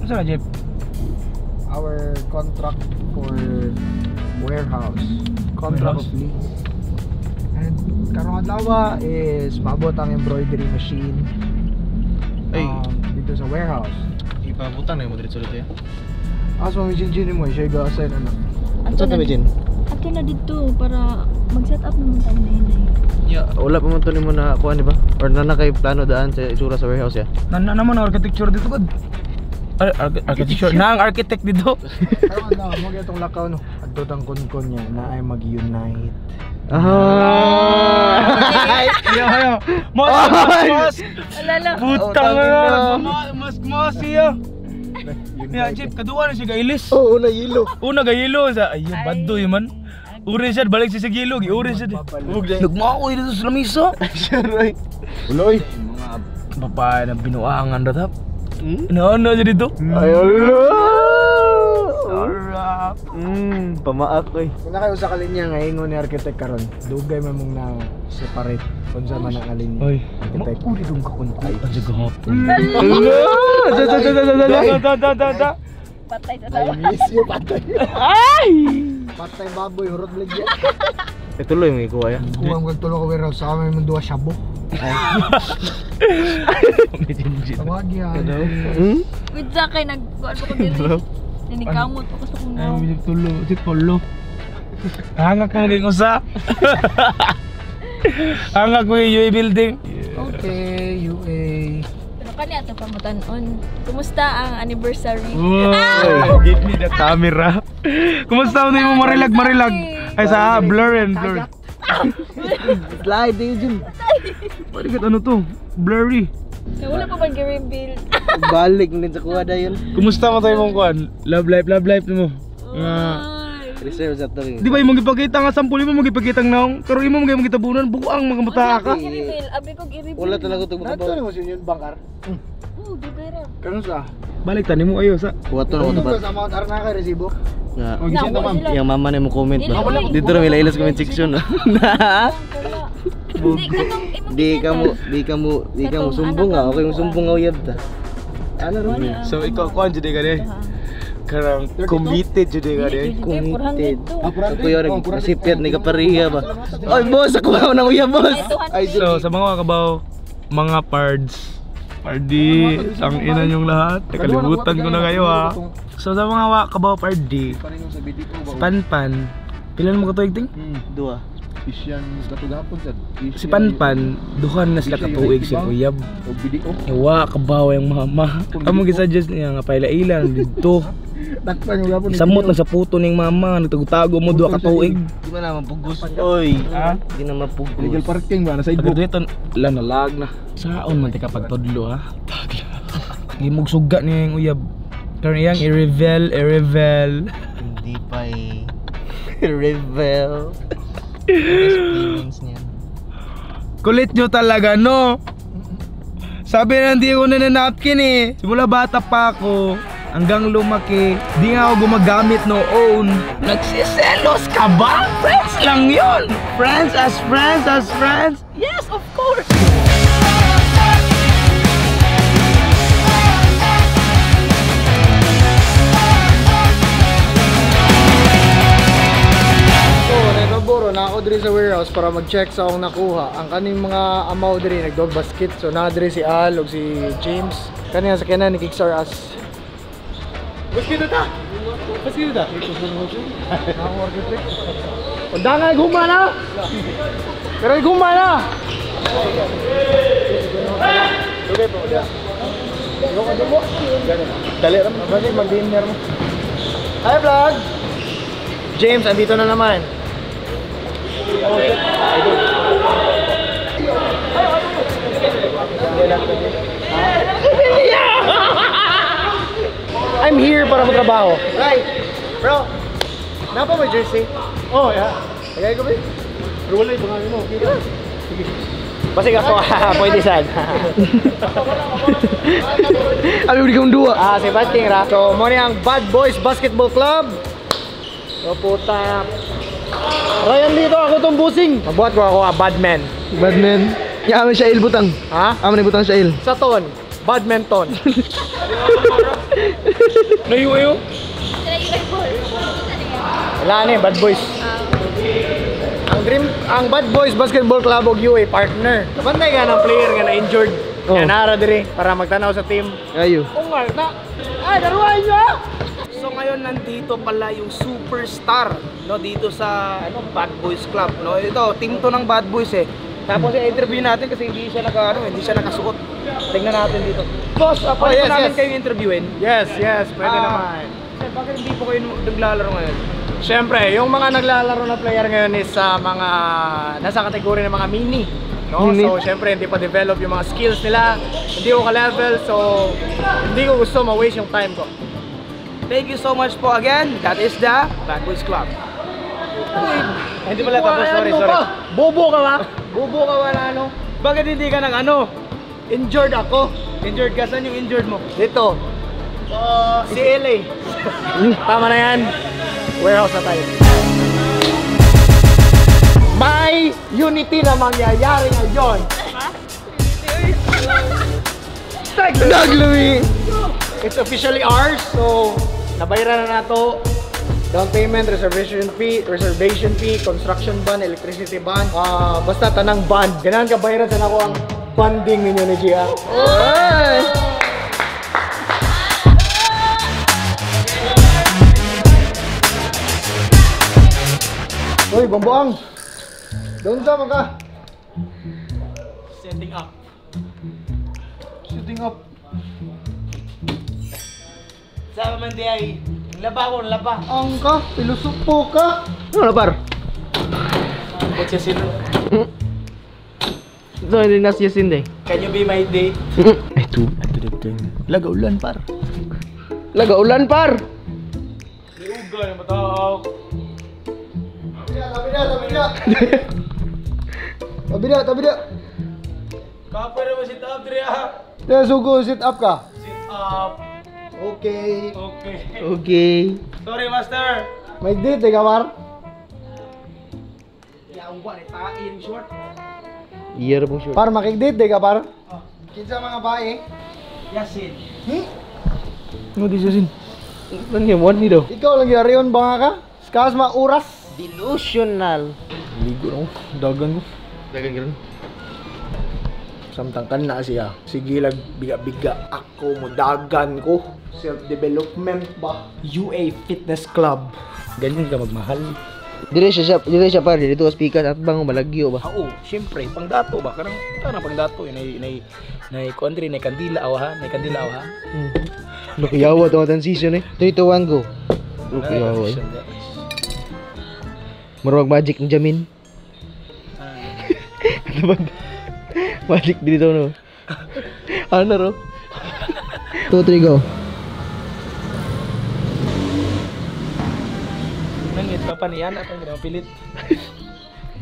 Saan ka, Jeff? Our contract for warehouse. Contract of lease. And karong adlaw is maabot ang embroidery machine dito sa warehouse. Ipabutan na yung madrid sulit ya. So may gin mo siya ga-assign ano. Ato na Jin? Ato na dito para mag-set up naman tayo na yun. Yeah. Wala pa man to nimo na kuan di ba? Or na kay plano daan sa isura sa warehouse ya. Naman ang architecture dito god. Architecture na ang architect dito. Karong adlaw mo gitong lakaw no. Adto tang kun niya na ay mag-unite. Yo. Mas. Alala. Putang na. Mas siya. Ya, Jeff, kadua na siya gailis. Oo, una yelo. Una gayelo sa ayun badoy man. Uri siya balik siya sa gilo, uri siya. Nagmao dito sa lamisa. Sure. Uloy. Mga babae na binuangan datap. Ano siya dito? Ay Allah. Sarap. Pamaak oy. Kung na kayo sa kalinya nga ingon ni architect karon, dugay man mong na separate kung sa man ang kalinya. Oy, architect. uri dong kakunkay. Ang jagahap. Da. Patay sa I tawa. miss you, patay. Ay! Patay baboy, hurot bligya. Ituloy mo ikuha ya. Kuha mo kagtulo ko warehouse sa kami mong duwa syabo. Tawag yan. With sa kay nagkuhan ko dito. Nanikamot ako sa una. Ay, tulo, si Polo. Hangak mo ging usa. Hangak mo yung UA building. Okay, UA. Pero kani ato pamutanon. Kumusta ang anniversary? Wow! Give me the camera. Kumusta mo yung marilag? Ay sa blur and blur. Slide din Jin. Parigat ano to? Blurry. Wala pa ba gi-reveal? Balik din sa kuha dayon. Kumusta mo tayo mong kuhan? Love life mo. Reserve sa to. Di ba yung magipakita nga sampul mo magipakita ng naong? Pero imo magay magitabunan buang mga mata ka. Gi-reveal, abi ko gi-reveal. Wala talaga to Nato bukabaw. na mo siya yun, bangkar. Oh, dugay ra. Kanun sa? Balik tani mo ayo sa. Kuha to na Ano ko ba sa amount aron na kay resibo? Na. Oh, gising na ma'am. Yang mama na mo comment Dili, wala. ba. Dito na may lailas comment section. Di katong Di ka mo sumbong nga. Okay yung sumbong nga uyab ta. Ano ron? So ikaw kuhan jud ka di. Karang committed jud ka di. Committed. Ako yung nagsipiat ni kapariya ba. Oy boss, ako ako nang uyab boss. So sa mga kabaw, mga pards. Pardi, ang ina nyong lahat. Nakalimutan ko na kayo ha. So sa mga kabaw pardi, Panpan. Pilan mo katuig ting? Dua. Isyan katugapon sad. Si Panpan, duhan na sila katuig si Uyab. Og video. Yawa, kabaw yung mama. Amo gisuggest niya nga paila-ilan dito. Takpan yung gapon. Samot lang sa puto ning mama, nagtago mo duha katuig. Di ba naman pugos? Oy. Ha? Di naman pugos. Legal parking ba na sa Pag idbo. dito, nalag na. Saon man tika pagtudlo ha? Tagla. Gimog suga niya yung Uyab. Karon iyang i-reveal. Hindi pa eh. Revel. Feelings niya. Kulit nyo talaga, no? Sabi na hindi ko nananapkin eh. Simula bata pa ako, hanggang lumaki, di nga ako gumagamit noon. Nagsiselos ka ba? Friends lang yun! Friends as friends. Yes, of course! Boro na ako diri sa warehouse para mag-check sa akong nakuha. Ang kaning mga amaw diri nagdog basket. So na diri si Al ug si James. Kaniya sa kanan ni Kickstar as. Basket ta. Basket ta. Ako architect. Undangan gumana. Pero gumana. Dugay po dia. Yo ka mo. Dali ra mo mag-dinner mo. Hi vlog. James andito na naman. I'm here para magtrabaho. Right. Bro, napa may jersey? Oh, yeah. Lagay ko ba? Pero wala yung pangalan mo. Okay ka? Sige. Basta ako, pwede saan. Abi mo kang duwa. Si Basting ra. So, mo ni ang Bad Boys Basketball Club. So, puta. Ryan dito, ako tong busing. Magbuhat ko ako, badman. Badman. Ya amin siya ilbutang. Ha? Amin ibutang siya il. Sa ton, badminton. Nayo. Wala na Bad Boys. Ang Bad Boys Basketball Club og UA partner. Bantay ka ng player nga na-injured. Oh. Nga nara diri para magtanaw sa team. Ayo. Ungal na. Ay, daruan nyo! So ngayon nandito pala yung superstar no dito sa Bad Boys Club no. Ito, team to ng Bad Boys eh. Tapos i-interview natin kasi hindi siya hindi siya nakasuot. Tingnan natin dito. Boss, pwede namin kayo interviewin. Yes, pwede naman. Bakit hindi po kayo naglalaro ngayon? Siyempre, yung mga naglalaro na player ngayon is sa mga nasa kategory ng mga mini. No? Mini? So, siyempre, hindi pa develop yung mga skills nila. Hindi ko ka-level, so hindi ko gusto ma-waste yung time ko. Thank you so much po again. That is the Bad Boys Club. Hindi pala tapos, sorry. Bobo ka ba? Bobo ka ba na ano? Bakit hindi ka ng ano? Injured ako. Injured ka? Saan yung injured mo? Dito. Si LA. Tama na yan. Warehouse na tayo. May unity na mangyayari ngayon. Nagluwi. It's officially ours, so nabayaran na nato. Down payment, reservation fee, construction ban, electricity ban, basta tanang ban. Ganahan ka bayaran sa nako ang funding ninyo ni Gia. Hoy, Bambuang! Doon sa ka! Setting up. Shooting up. Sama man di ay laba. Ang ka, pilusupo ka! Ano na par? What's your sin? Ito hindi nasyasin day. Can you be my date? Ito. Lagaulan par. Lagaulan par. Liuga na matao. Tabi na. Kapoy na mo sit up diri ah. Kaya sugo, sit up ka. Sit up. Okay. Okay. Sorry master. May date, ka par? Yaong ba ni tain short. Iya ra pong sure. Par, makik-date, ka par? Kinsa mga bae? Yasin. Ano di Yasin? Ano yung one ni daw? Ikaw lang yariyon ba nga ka? Skas mauras? Delusional. Ligo na ko, dagan ko. Dagan gano'n. Samtang kan na siya. Sige lang, biga-biga ako mo, dagan ko. Self-development ba? UA Fitness Club. Ganyan ka magmahal. Dire siya par, dito ka speaker at bang malagyo ba? Oo, syempre pangdato ba kanang pangdato nay country nay kandila awa ha. Lukiyawa to ang season eh. 3 to 1 go. Lukiyawa eh. Marwag magic ng Jamin. Ano ba? Magic dito no. Ano ro? 2, 3 go. Nangit pa pa niyan atong ginapilit.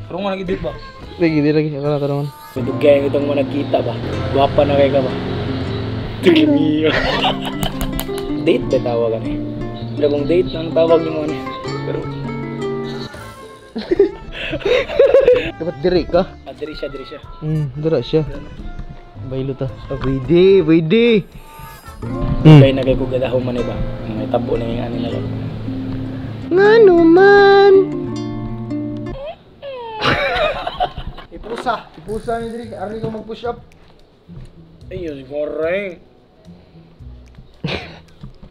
Pero mo nag-edit ba? Lagi ako na karon. Dugay itong mo nagkita ba? Guwapa na kay ka ba? Tingin Date ba tawagan eh? Pero kung date nang tawag ni mo ni. Pero Dapat dire ka. diri siya. Dira siya. Baylo ta. Pwede. Kay nagay ko gadahom man ba? May tabo na yung ani na lang. Ngano man. Ipusa ni Dri, ari ko mag-push up. Ayun siguro eh.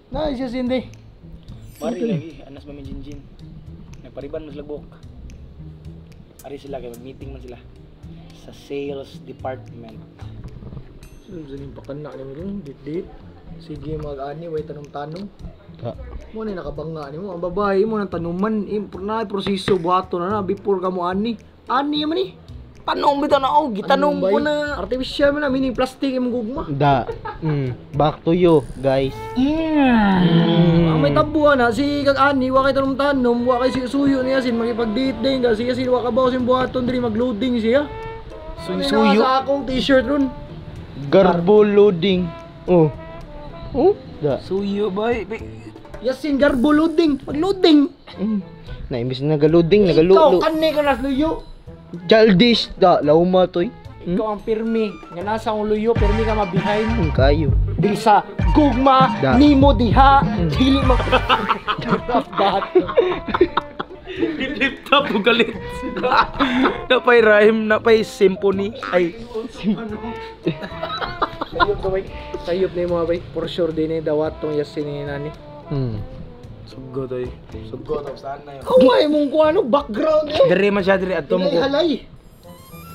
Na, siya Cindy. Mari lagi, anas mamin jinjin. Nagpariban mas lagbok. Ari sila kay mag-meeting man sila sa sales department. Sino sa ning pakana ni mo dun? Dit. Sige mag-ani, way tanong-tanong. Ha. Mo ni nakabanga ni mo. Ang babae mo nang tanuman, na proseso buhato na before ka mo ani. Ani man ni. Tanong bitaw na gitanong ko na. Artificial man na, meaning plastic imong gugma. Da. Back to you, guys. Ang may tabuan na, si kag ani, wa kay tanom-tanom, wa kay suyo niya sin makipag-date din kasi kasi wa ka ba sin buhaton diri mag-loading siya. Suyo. Sa akong t-shirt ron. Garbo loading. Oh. Da. Suyo boy. Yasin garbo loading, pag-loading. Na imbis na nagaloading, Ikaw nagalo. kanne ka nas luyo. Childish da, lauma toy. Ikaw ang pirmi. Nga nasa akong luyo, pirmi ka ma-behind. Kayo. Dili sa gugma Da. nimo diha dili mag dapat. Lift up o galit. Napay rhyme, napay symphony. Ay, Sayop to bay. Sayop ni mo bay. For sure din ni dawat tong yasin ni nani. sugo to eh. Sugo to, saan na yun? Kaway mong kuha ano background yo. Dere man siya, dere. Ato mo ko. Halay.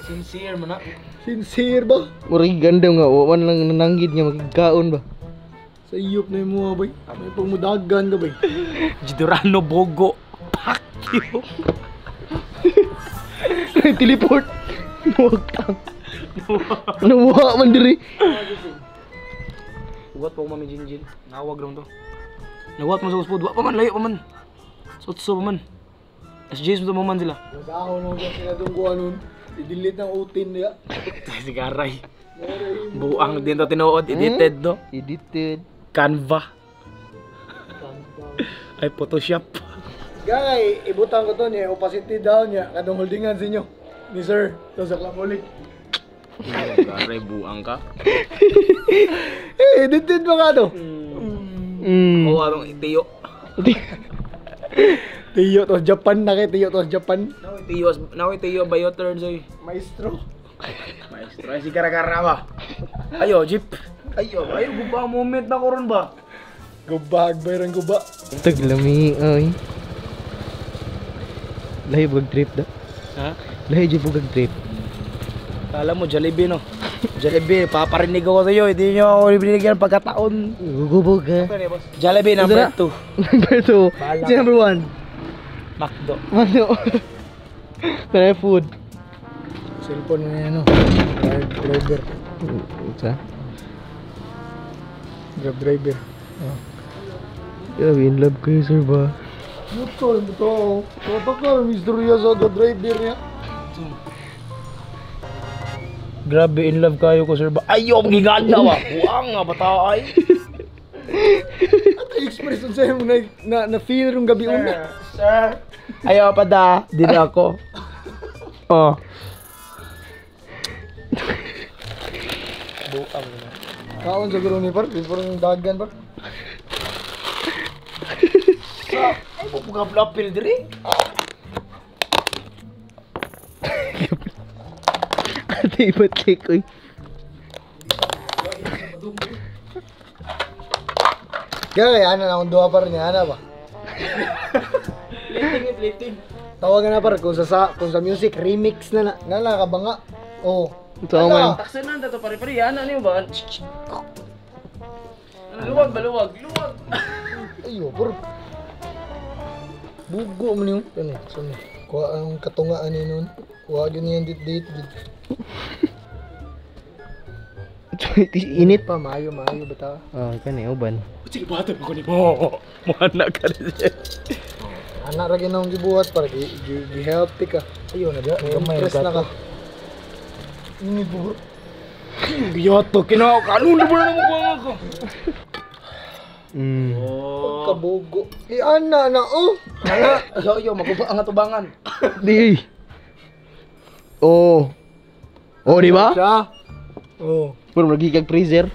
Sincere man na. Sincere ba? Murag ganda nga, wawan lang nananggid nga magkaon ba. Sayop na mo bay. May pagmudagan ka bay. Jidurano Bogo. Fuck you. Teleport. Huwag tang. Nawa man diri. Uwat pa ko mami Jinjin. Nawag lang to. Nawat mo sa uspod. Wa pa man, layo pa man. Sotso pa man. SJs mo man sila. Masahon mo ka sila dong kuha nun. I-delete ng utin niya. Si Garay. Buang din to tinuod. Edited no? Edited. Canva. Ay Photoshop. Gay, ibutang ko to niya. Opacity down niya. Kadong holdingan sa inyo. Ni sir. Ito sa klamulik. Garay, buang ka. Eh, edited mo nga to. Oo, atong Tiyo. Tiyo to Japan na kay Tiyo to Japan. Nawi Tiyo ba yung turn sa'yo? Maestro. Maestro, ay si Karakara ba? Ayo, jeep. Ayo, guba moment na ko ron ba? Gubag, bayran guba. Taglami ay. Lahi bugag trip da. Ha? Lahi di bugag trip. Kala mo, Jollibee no? Jollibee, paparinig ako sa'yo. Hindi nyo ako binigyan ng pagkataon. Gugubog ka. Jollibee number 2. Number 2. Si number 1. Macdo. Ano? Kaya food. Cellphone na yan, no? Grab driver. Sa? Grab driver. Yeah, in love kayo sir ba? Muto, muto. Kata ka, misterya sa grab driver niya. Grabe, in love kayo ko, sir ba? Ayaw, giganda ba? Buang nga, bata ay. At expression sa'yo mo na feel rong gabi una. Sir. Ayaw pa da. Di na ako. Oh. Buang na. Kaon sa guro ni Par, parang dagan Par. Ay, pupugap-lapil diri. Ate ibat cake oy. Kaya ana na akong duha Par niya, ana ba? Liting. Tawagan na Par, kung sa music, remix na nakabanga. Oh. Ito ako man. Taksan na to pare-pare. Ana niyo ba? Luwag ba? Luwag. Ayo, Par. Bugo mo niyo. Ano, saan niyo? Kuha ang katungaan niyo nun. Kuha yun yan dit. Init. Pa, maayo bata. Oh, kani uban. Sige, bata mo ko ni mo. Muhanak ka rin siya. Anak ra ginawang gibuhat para gi-healthy ka. Ayo na da. Impress na ka. Ini bubur. Giyoto, kinaw ka. Ano na ba na mo ko? Kabugo. Ana na oh. Ana, yo, maguba ang atubangan. Di. Oh. Oh, di ba? Siya. Oh. Puro magigag freezer.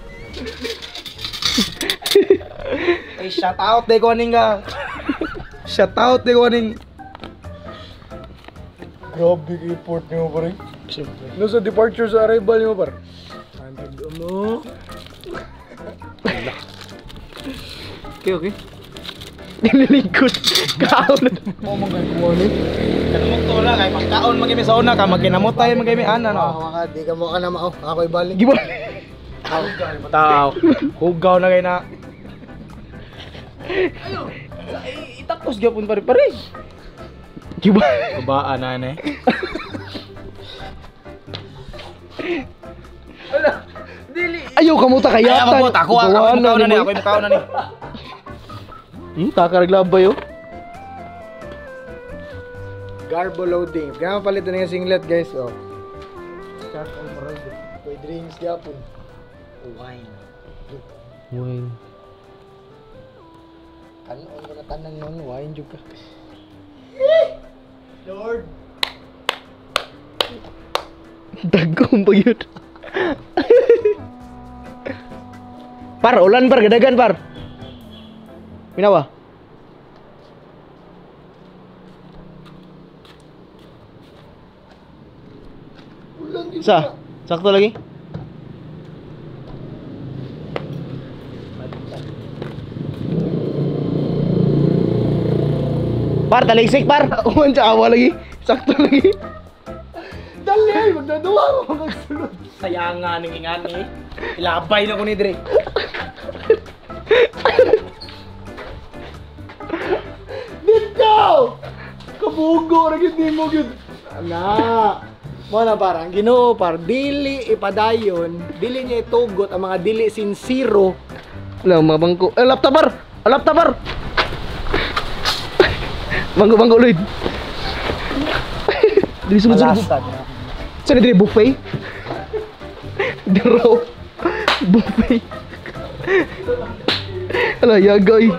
Ay, shout out de ko aning ka. Shout out de ko aning. Grabe report niyo pa rin. No sa departure sa arrival niyo par. Antag mo. Okay. Nililingkod. Kaon. Mo mga kuwani. Kanamot to lang kay pagkaon magimi sa una ka maginamot tayo magimi ana no. Maka di ka mo ka na mao. Ako'y balik. Giba. Tao. Hugaw na kay na. Ayo. Itapos gyapon pare-pare. Giba. Babaan na eh. Wala. Dili. Ayaw kamuta kaya. Ay, ako ako mukhaon na ni, ako mukhaon na ni. Takaraglabbay oh. Garbo loading. Kaya palitan na yung singlet guys. Oh. Start on marag. May drinks yapon. Wine. Wine. Kanon ko na tanan nun. Wine juga. Lord. Dagong pa yun. Par, ulan par, gadagan par. Minawa. Sa, sakto lagi. Par, taligsik par. Uman sa awa lagi. Sakto lagi. Dali, magdaduwa mo magsulod. Sayangan ng ingani. Ilabay na ko ni Dre. Dito! Kabugo, nagindi mo yun. Ana. Muna parang Ginoo par dili ipadayon, dili niya itugot ang mga dili sincero. Wala, mga bangko. Laptop par. Laptop par. Bangko Lloyd. Dili sunod-sunod. Saan na buffet? Daro. Buffet. Ala, yagay.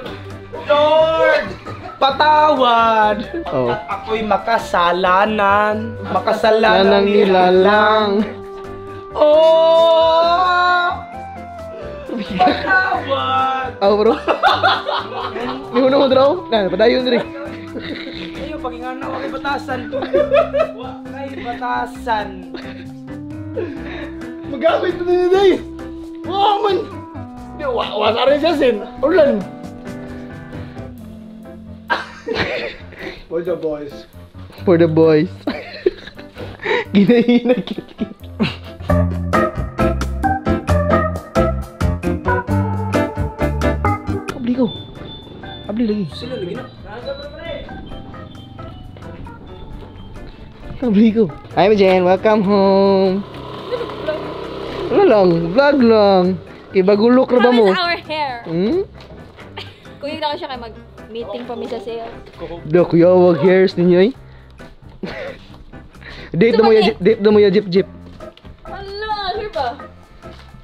Lord! Patawad! Oh. At ako'y makasalanan. Makasalanan Lanang nilalang. Oh! Patawad! Aw, bro. Ni mo draw. Nah, padayon diri. Ayaw, pagingana ko kay batasan. Kay batasan. Magamit mo na day. Wow man. Di wasa rin siya sin. Ulan. For the boys. For the boys. Ginahina kit-kit. Abli ko. Abli lagi. Sila lagi na. Abli ko. Hi, Jen. Welcome home. Ano lang? Vlog lang. Ibagulok na ba mo? How is our hair? Hmm? Kuya na ko siya kay mag-meeting pa mi sa sales. Dok, kuya, wag hairs ninyo eh. Date na mo ya jeep. Hala, sure ba?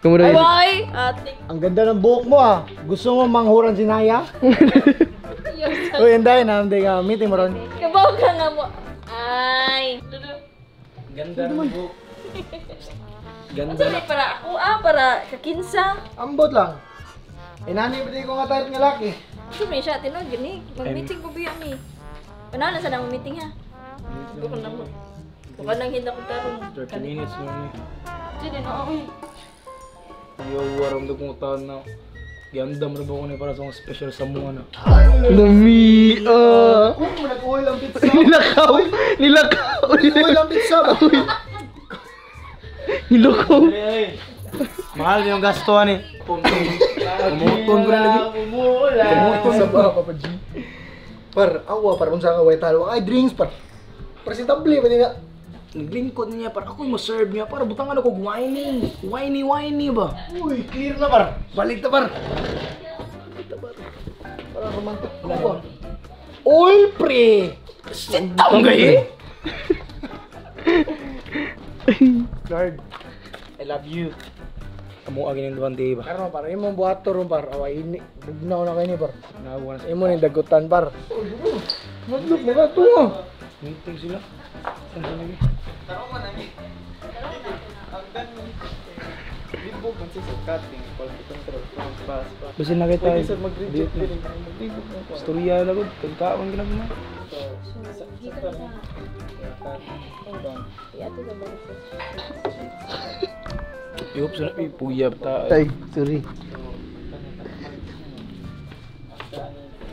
Kamu na yun. Bye! Ating. Ang ganda ng buhok mo ah. Gusto mo manghuran si Naya? Uy, hindi na. Hindi ka. Meeting mo ron. Kabaw ka nga mo. Ay. Ganda ng buhok. Ano sabi para ako para kakinsa. Ambot lang. Inani ba di ko nga type nga laki? Sabi siya, tinod, gani. Mag-meeting ko biya mi. Panahan na sa nang meeting ha. Bukan na mo. Bukan nang hindi ko tarong. 30 minutes mo ni. Sige, no, ako eh. Ayaw, waram na kung taon na. Gandam na ba ko na para sa mga special sa mga na. Dami. Kung mo nag-uwi lang pizza. Nilakaw. Nag-uwi lang pizza ba? Nilakaw. Mahal yung gastuhan eh. Pumuton ko na lagi. Pumuton sa ba, Papa G? Par, awa, par, kung saan away talo. Ay, drinks, par. Presentable, pwede nga. Naglingkod niya para ako'y maserve niya para butangan ako whiny. Whiny ba? Uy, clear na, par. Balik na, par. Para romantic na ba? Oil, pre! Sintang gayi! Lord. I love you. Amo agin yung duwan di ba? Karon par, imong buhato ron par. Away ini, bugnaw na kayo ni par. Nawa na sa Imo ni dagutan par. Madlok na to. meeting sila. Saan sila lagi? Basta na kita istorya na ko, kagkaon ka na. Yup, sana puyab ta. Ay, sorry.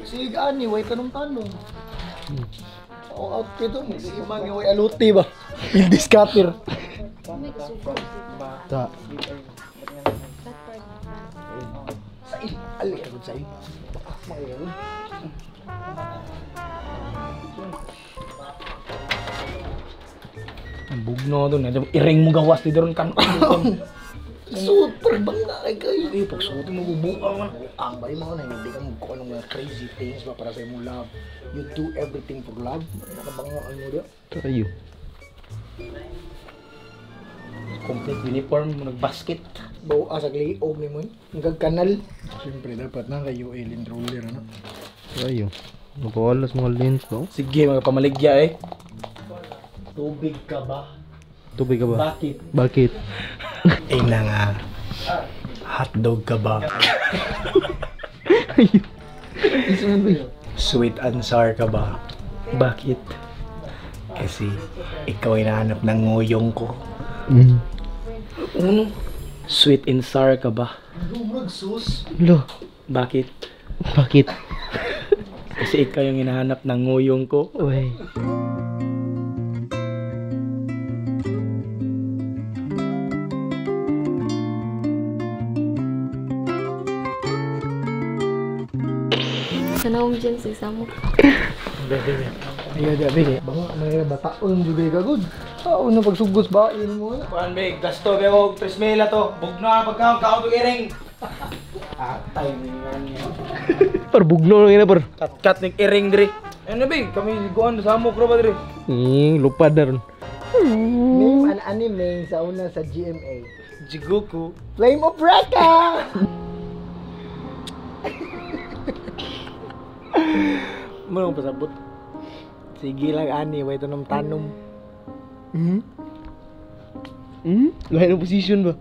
Si Gani, way tanong-tanong. Ang outfit to, mag-iimang yung way aluti ba? Yung discutter. Ta. Ali, agad sa'yo. Ang bugno doon, iring mo gawas di doon kan. Super bang na kayo. Ay, pagsuot mo bubuang. Ang bari mo na, hindi ka magkuha ng mga crazy things ba para sa imong love. You do everything for love. Nakabango ang mo doon. Tayo. Complete uniform mo nagbasket. Bawa sa liog ni mo yun. Hanggang kanal. Siyempre, dapat na kayo alien roller, ano? Tayo. Mapawalas mga lens ba? Sige, magpamaligya eh. Tubig ka ba? Tubig ka ba? Bakit? Bakit? Ay na nga. Hotdog ka ba? Sweet and sour ka ba? Bakit? Kasi ikaw ay nahanap ng nguyong ko. Uno. Sweet and sour ka ba? Lo, Bakit? bakit? Kasi ikaw yung hinahanap ng nguyong ko. Uy. Sana dyan sa isang mo. Ayaw di abig. Banga may bataon juga ka good. Sao na pagsugos ba mo na? Kuan be, gasto be og 3 mila to. Bugna pagkaon kaon to iring. Atay ni niya. Par bugno lang ina par. Kat ning iring diri. Ano be, kami liguan sa amok ra ba diri? Lupad na ron. Name an anime sa una sa GMA. Jigoku. Flame of Recca! Mo pasabot. Sige lang ani, way to nang tanom. Lain ang position ba?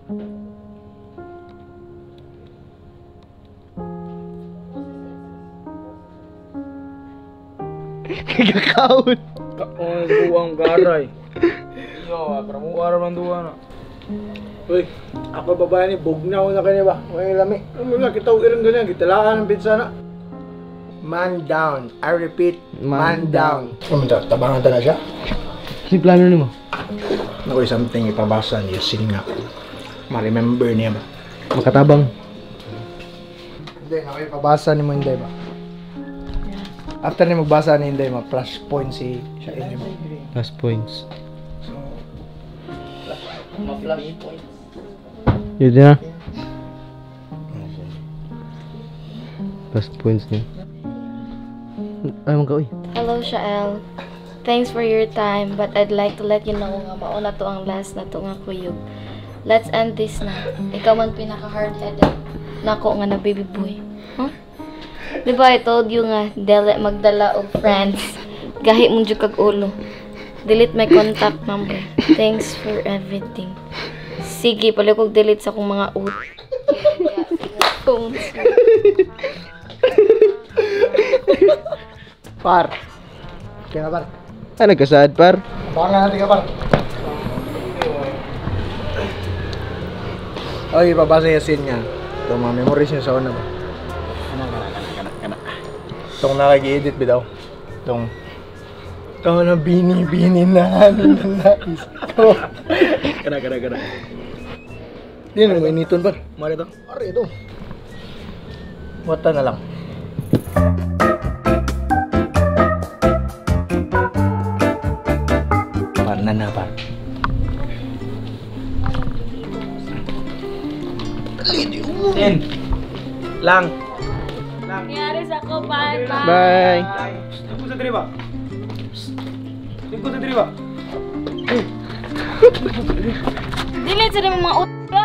Kakaon. Kaon buang garay. Yo, para mo ara man duwa na. Uy, ako babae ni bugnaw na kani ba? May lami. Ano na kita irang ganyan, gitalaan ang pizza na. Man down. I repeat, man down. Tabangan ta na siya. Kasi plano nimo. Nakoy something ipabasa niya singa. Ma-remember niya ba? Makatabang. Hindi, nakoy ipabasa ni mo hindi ba? After ni magbasa ni hindi, ma-flash point si siya inyo ba? Last points. Ma-flash point. Yun na. Last points niya. Ay, mga uy. Hello, Shael. Thanks for your time, but I'd like to let you know nga mauna to ang last na to nga kuyog. Let's end this na. Ikaw man pinaka-hard-headed. Nako nga na baby boy. Huh? Diba I told you nga, dili magdala og friends. Gahi mong jud kag ulo. Delete my contact number. Thanks for everything. Sige, pala kog delete sa akong mga phones. Par. Kaya par. Ah, nagkasaad par. Abangan natin ka par. Oy, babasa yung scene niya. Ito, mga memories niya sa una ba? Kana. Itong nakag-edit bitaw. Itong ito na bini na nais. Kana. Hindi na may initon par. Mari to. Pare ito. Wata na lang. Par na par. Ten. Lang. Nangyari sa ko, bye. Bye. Tingko sa diri ba? Tingko sa diri ba? Delete sa mga utya.